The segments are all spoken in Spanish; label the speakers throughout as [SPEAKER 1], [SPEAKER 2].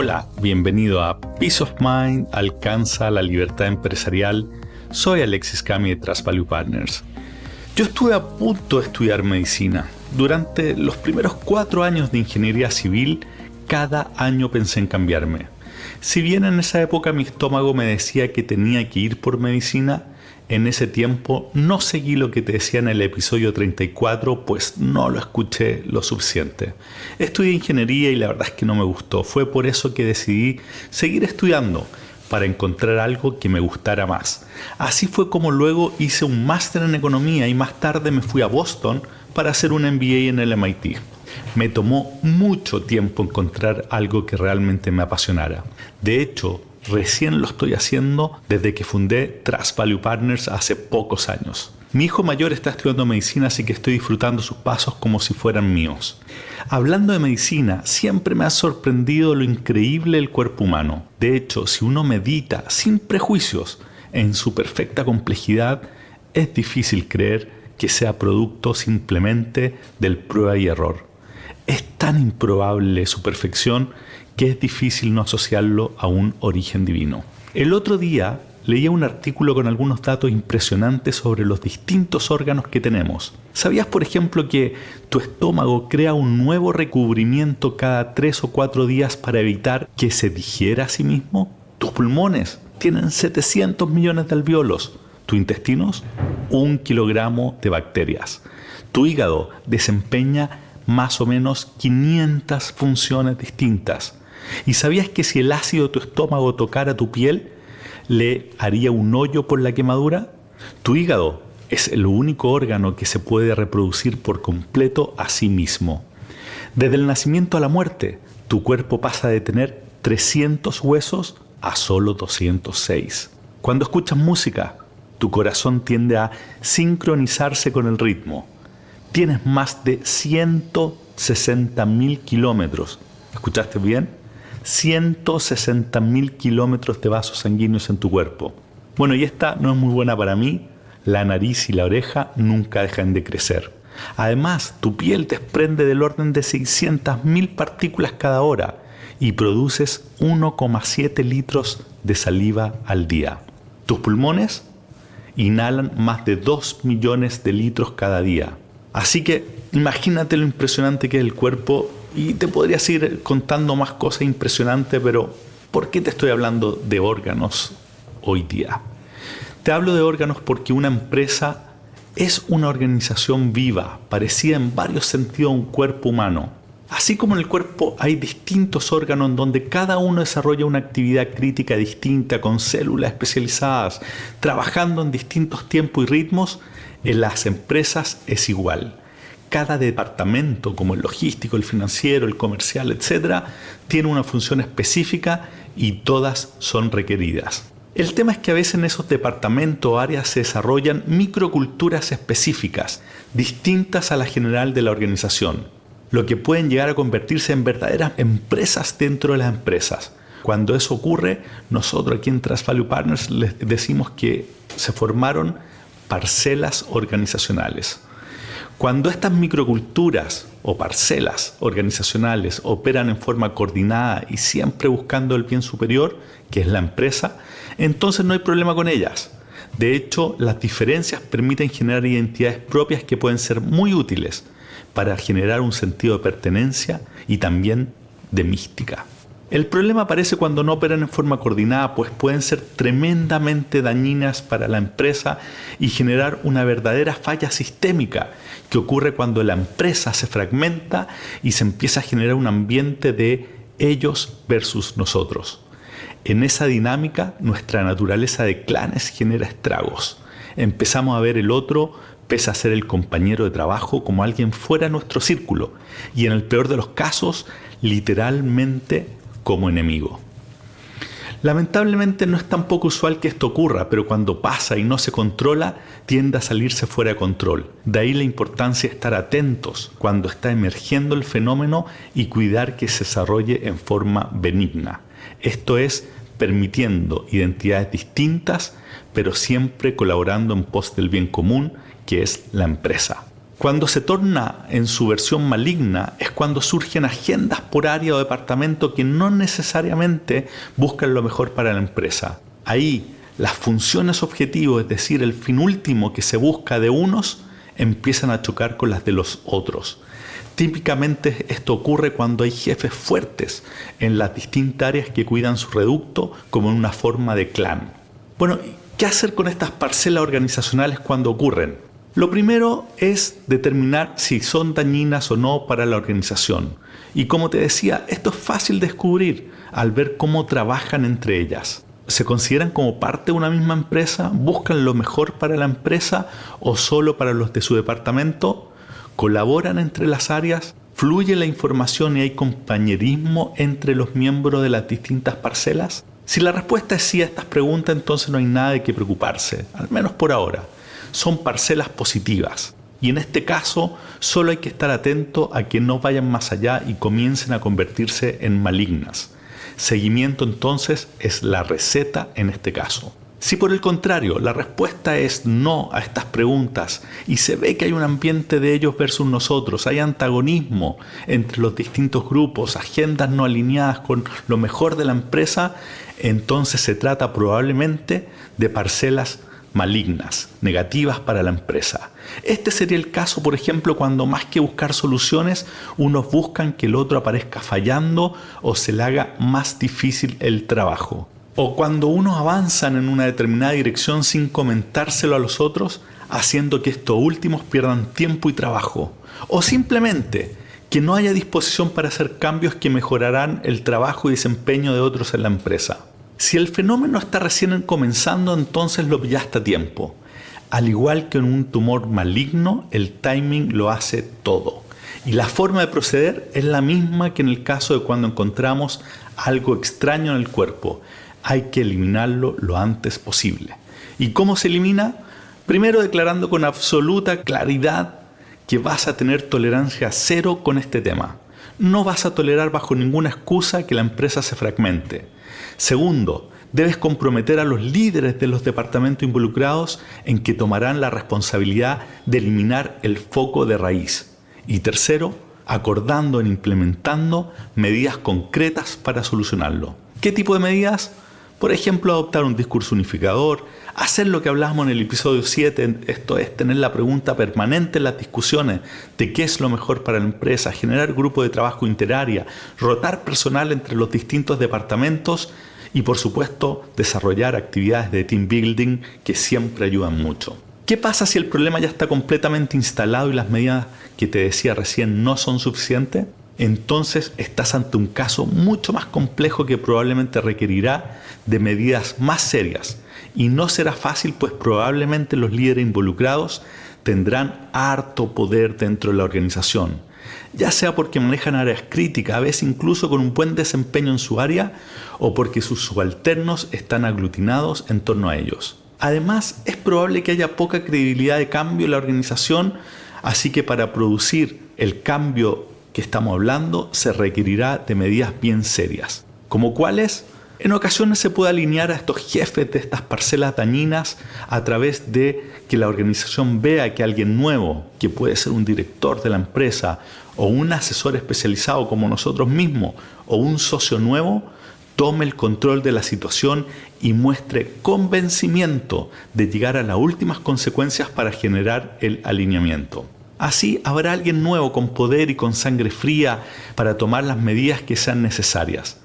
[SPEAKER 1] Hola, bienvenido a Peace of Mind, alcanza la libertad empresarial. Soy Alexis Cami de TrustValue Partners. Yo estuve a punto de estudiar medicina. Durante los primeros 4 años de ingeniería civil, cada año pensé en cambiarme. Si bien en esa época mi estómago me decía que tenía que ir por medicina, en ese tiempo no seguí lo que te decía en el episodio 34, pues no lo escuché lo suficiente. Estudié ingeniería y la verdad es que no me gustó. Fue por eso que decidí seguir estudiando, para encontrar algo que me gustara más. Así fue como luego hice un máster en economía y más tarde me fui a Boston para hacer un MBA en el MIT. Me tomó mucho tiempo encontrar algo que realmente me apasionara. De hecho, recién lo estoy haciendo desde que fundé TrustValue Partners hace pocos años. Mi hijo mayor está estudiando medicina, así que estoy disfrutando sus pasos como si fueran míos. Hablando de medicina, siempre me ha sorprendido lo increíble del cuerpo humano. De hecho, si uno medita sin prejuicios en su perfecta complejidad, es difícil creer que sea producto simplemente del prueba y error. Es tan improbable su perfección que es difícil no asociarlo a un origen divino. El otro día leía un artículo con algunos datos impresionantes sobre los distintos órganos que tenemos. ¿Sabías, por ejemplo, que tu estómago crea un nuevo recubrimiento cada 3 o 4 días para evitar que se digiera a sí mismo? Tus pulmones tienen 700 millones de alvéolos. Tus intestinos, 1 kilogramo de bacterias. Tu hígado desempeña más o menos 500 funciones distintas. ¿Y sabías que si el ácido de tu estómago tocara tu piel, le haría un hoyo por la quemadura? Tu hígado es el único órgano que se puede reproducir por completo a sí mismo. Desde el nacimiento a la muerte, tu cuerpo pasa de tener 300 huesos a solo 206. Cuando escuchas música, tu corazón tiende a sincronizarse con el ritmo. Tienes más de 160.000 kilómetros. ¿Escuchaste bien? 160.000 kilómetros de vasos sanguíneos en tu cuerpo. Bueno, y esta no es muy buena para mí. La nariz y la oreja nunca dejan de crecer. Además, tu piel desprende del orden de 600.000 partículas cada hora y produces 1,7 litros de saliva al día. Tus pulmones inhalan más de 2 millones de litros cada día. Así que imagínate lo impresionante que es el cuerpo. Y te podría seguir contando más cosas impresionantes, pero ¿por qué te estoy hablando de órganos hoy día? Te hablo de órganos porque una empresa es una organización viva, parecida en varios sentidos a un cuerpo humano. Así como en el cuerpo hay distintos órganos en donde cada uno desarrolla una actividad crítica distinta, con células especializadas, trabajando en distintos tiempos y ritmos, en las empresas es igual. Cada departamento, como el logístico, el financiero, el comercial, etc., tiene una función específica y todas son requeridas. El tema es que a veces en esos departamentos o áreas se desarrollan microculturas específicas, distintas a la general de la organización, lo que pueden llegar a convertirse en verdaderas empresas dentro de las empresas. Cuando eso ocurre, nosotros aquí en TrustValue Partners les decimos que se formaron parcelas organizacionales. Cuando estas microculturas o parcelas organizacionales operan en forma coordinada y siempre buscando el bien superior, que es la empresa, entonces no hay problema con ellas. De hecho, las diferencias permiten generar identidades propias que pueden ser muy útiles para generar un sentido de pertenencia y también de mística. El problema aparece cuando no operan en forma coordinada, pues pueden ser tremendamente dañinas para la empresa y generar una verdadera falla sistémica que ocurre cuando la empresa se fragmenta y se empieza a generar un ambiente de ellos versus nosotros. En esa dinámica, nuestra naturaleza de clanes genera estragos. Empezamos a ver el otro, pese a ser el compañero de trabajo, como alguien fuera de nuestro círculo y en el peor de los casos, literalmente como enemigo. Lamentablemente no es tan poco usual que esto ocurra, pero cuando pasa y no se controla, tiende a salirse fuera de control. De ahí la importancia de estar atentos cuando está emergiendo el fenómeno y cuidar que se desarrolle en forma benigna. Esto es, permitiendo identidades distintas, pero siempre colaborando en pos del bien común, que es la empresa. Cuando se torna en su versión maligna es cuando surgen agendas por área o departamento que no necesariamente buscan lo mejor para la empresa. Ahí las funciones objetivo, es decir, el fin último que se busca de unos, empiezan a chocar con las de los otros. Típicamente esto ocurre cuando hay jefes fuertes en las distintas áreas que cuidan su reducto como en una forma de clan. Bueno, ¿qué hacer con estas parcelas organizacionales cuando ocurren? Lo primero es determinar si son dañinas o no para la organización. Y como te decía, esto es fácil de descubrir al ver cómo trabajan entre ellas. ¿Se consideran como parte de una misma empresa? ¿Buscan lo mejor para la empresa o solo para los de su departamento? ¿Colaboran entre las áreas? ¿Fluye la información y hay compañerismo entre los miembros de las distintas parcelas? Si la respuesta es sí a estas preguntas, entonces no hay nada de qué preocuparse, al menos por ahora. Son parcelas positivas. Y en este caso, solo hay que estar atento a que no vayan más allá y comiencen a convertirse en malignas. Seguimiento entonces es la receta en este caso. Si por el contrario la respuesta es no a estas preguntas y se ve que hay un ambiente de ellos versus nosotros, hay antagonismo entre los distintos grupos, agendas no alineadas con lo mejor de la empresa, entonces se trata probablemente de parcelas malignas, negativas para la empresa. Este sería el caso, por ejemplo, cuando más que buscar soluciones, unos buscan que el otro aparezca fallando o se le haga más difícil el trabajo. O cuando unos avanzan en una determinada dirección sin comentárselo a los otros, haciendo que estos últimos pierdan tiempo y trabajo. O simplemente que no haya disposición para hacer cambios que mejorarán el trabajo y desempeño de otros en la empresa. Si el fenómeno está recién comenzando, entonces lo pillaste a tiempo. Al igual que en un tumor maligno, el timing lo hace todo. Y la forma de proceder es la misma que en el caso de cuando encontramos algo extraño en el cuerpo. Hay que eliminarlo lo antes posible. ¿Y cómo se elimina? Primero declarando con absoluta claridad que vas a tener tolerancia cero con este tema. No vas a tolerar bajo ninguna excusa que la empresa se fragmente. Segundo, debes comprometer a los líderes de los departamentos involucrados en que tomarán la responsabilidad de eliminar el foco de raíz. Y tercero, acordando e implementando medidas concretas para solucionarlo. ¿Qué tipo de medidas? Por ejemplo, adoptar un discurso unificador, hacer lo que hablábamos en el episodio 7, esto es tener la pregunta permanente en las discusiones de qué es lo mejor para la empresa, generar grupos de trabajo interárea, rotar personal entre los distintos departamentos y, por supuesto, desarrollar actividades de team building que siempre ayudan mucho. ¿Qué pasa si el problema ya está completamente instalado y las medidas que te decía recién no son suficientes? Entonces estás ante un caso mucho más complejo que probablemente requerirá de medidas más serias. Y no será fácil, pues probablemente los líderes involucrados tendrán harto poder dentro de la organización, ya sea porque manejan áreas críticas, a veces incluso con un buen desempeño en su área, o porque sus subalternos están aglutinados en torno a ellos. Además, es probable que haya poca credibilidad de cambio en la organización, así que para producir el cambio que estamos hablando se requerirá de medidas bien serias. ¿Como cuáles? En ocasiones se puede alinear a estos jefes de estas parcelas dañinas a través de que la organización vea que alguien nuevo, que puede ser un director de la empresa o un asesor especializado como nosotros mismos o un socio nuevo, tome el control de la situación y muestre convencimiento de llegar a las últimas consecuencias para generar el alineamiento. Así habrá alguien nuevo con poder y con sangre fría para tomar las medidas que sean necesarias.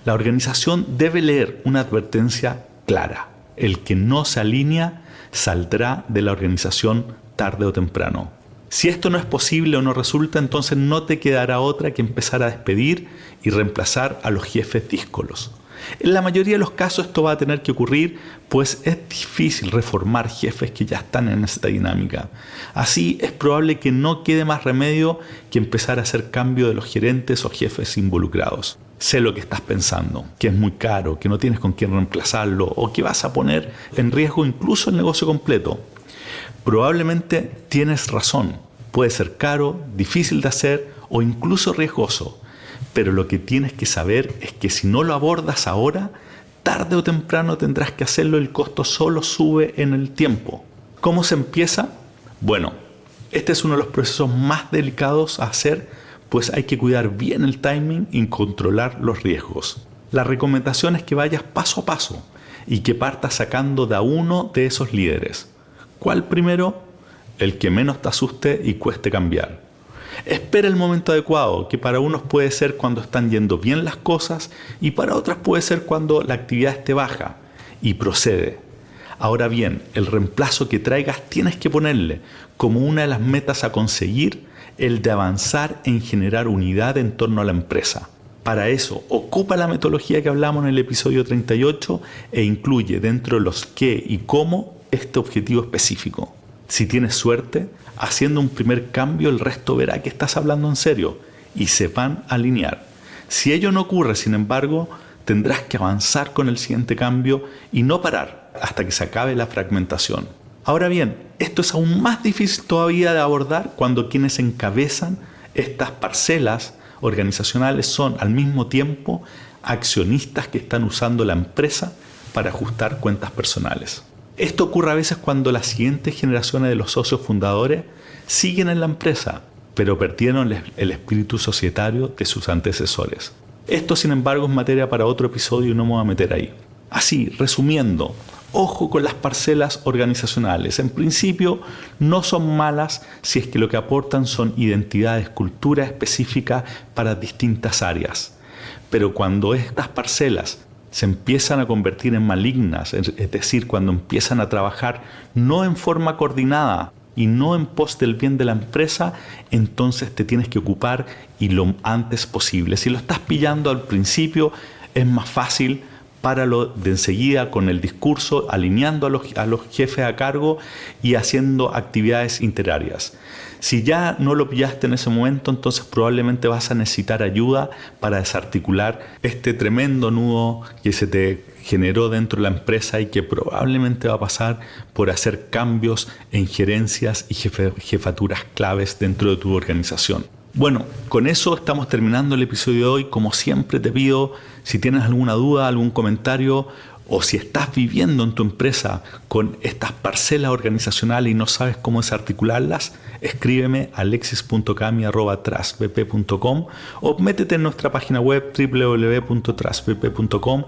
[SPEAKER 1] La organización debe leer una advertencia clara. El que no se alinea saldrá de la organización tarde o temprano. Si esto no es posible o no resulta, entonces no te quedará otra que empezar a despedir y reemplazar a los jefes díscolos. En la mayoría de los casos esto va a tener que ocurrir, pues es difícil reformar jefes que ya están en esta dinámica. Así es probable que no quede más remedio que empezar a hacer cambio de los gerentes o jefes involucrados. Sé lo que estás pensando, que es muy caro, que no tienes con quién reemplazarlo o que vas a poner en riesgo incluso el negocio completo. Probablemente tienes razón, puede ser caro, difícil de hacer o incluso riesgoso. Pero lo que tienes que saber es que si no lo abordas ahora, tarde o temprano tendrás que hacerlo y el costo solo sube en el tiempo. ¿Cómo se empieza? Bueno, Este es uno de los procesos más delicados a hacer, pues hay que cuidar bien el timing y controlar los riesgos. La recomendación es que vayas paso a paso y que partas sacando de a uno de esos líderes. ¿Cuál primero? El que menos te asuste y cueste cambiar. Espera el momento adecuado, que para unos puede ser cuando están yendo bien las cosas y para otras puede ser cuando la actividad esté baja, y procede. Ahora bien, el reemplazo que traigas tienes que ponerle como una de las metas a conseguir el de avanzar en generar unidad en torno a la empresa. Para eso, ocupa la metodología que hablamos en el episodio 38 e incluye dentro de los qué y cómo este objetivo específico. Si tienes suerte, haciendo un primer cambio, el resto verá que estás hablando en serio y se van a alinear. Si ello no ocurre, sin embargo, tendrás que avanzar con el siguiente cambio y no parar hasta que se acabe la fragmentación. Ahora bien, esto es aún más difícil todavía de abordar cuando quienes encabezan estas parcelas organizacionales son al mismo tiempo accionistas que están usando la empresa para ajustar cuentas personales. Esto ocurre a veces cuando las siguientes generaciones de los socios fundadores siguen en la empresa, pero perdieron el espíritu societario de sus antecesores. Esto, sin embargo, es materia para otro episodio y no me voy a meter ahí. Así, resumiendo, ojo con las parcelas organizacionales. En principio, no son malas si es que lo que aportan son identidades, cultura específica para distintas áreas. Pero cuando estas parcelas se empiezan a convertir en malignas, es decir, cuando empiezan a trabajar no en forma coordinada y no en pos del bien de la empresa, entonces te tienes que ocupar y lo antes posible. Si lo estás pillando al principio, es más fácil, páralo de enseguida con el discurso, alineando a los jefes a cargo y haciendo actividades interarias. Si ya no lo pillaste en ese momento, entonces probablemente vas a necesitar ayuda para desarticular este tremendo nudo que se te generó dentro de la empresa y que probablemente va a pasar por hacer cambios en gerencias y jefaturas claves dentro de tu organización. Bueno, con eso estamos terminando el episodio de hoy. Como siempre te pido, si tienes alguna duda, algún comentario, o si estás viviendo en tu empresa con estas parcelas organizacionales y no sabes cómo desarticularlas, escríbeme a alexis.cami@trustbp.com o métete en nuestra página web www.trustbp.com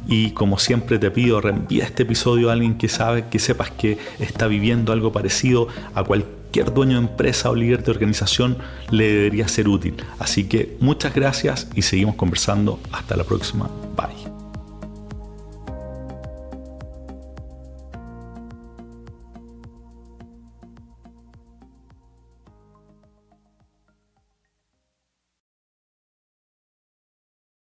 [SPEAKER 1] y como siempre te pido, reenvía este episodio a alguien que sepas que está viviendo algo parecido. A cualquier dueño de empresa o líder de organización le debería ser útil. Así que muchas gracias y seguimos conversando. Hasta la próxima. Bye.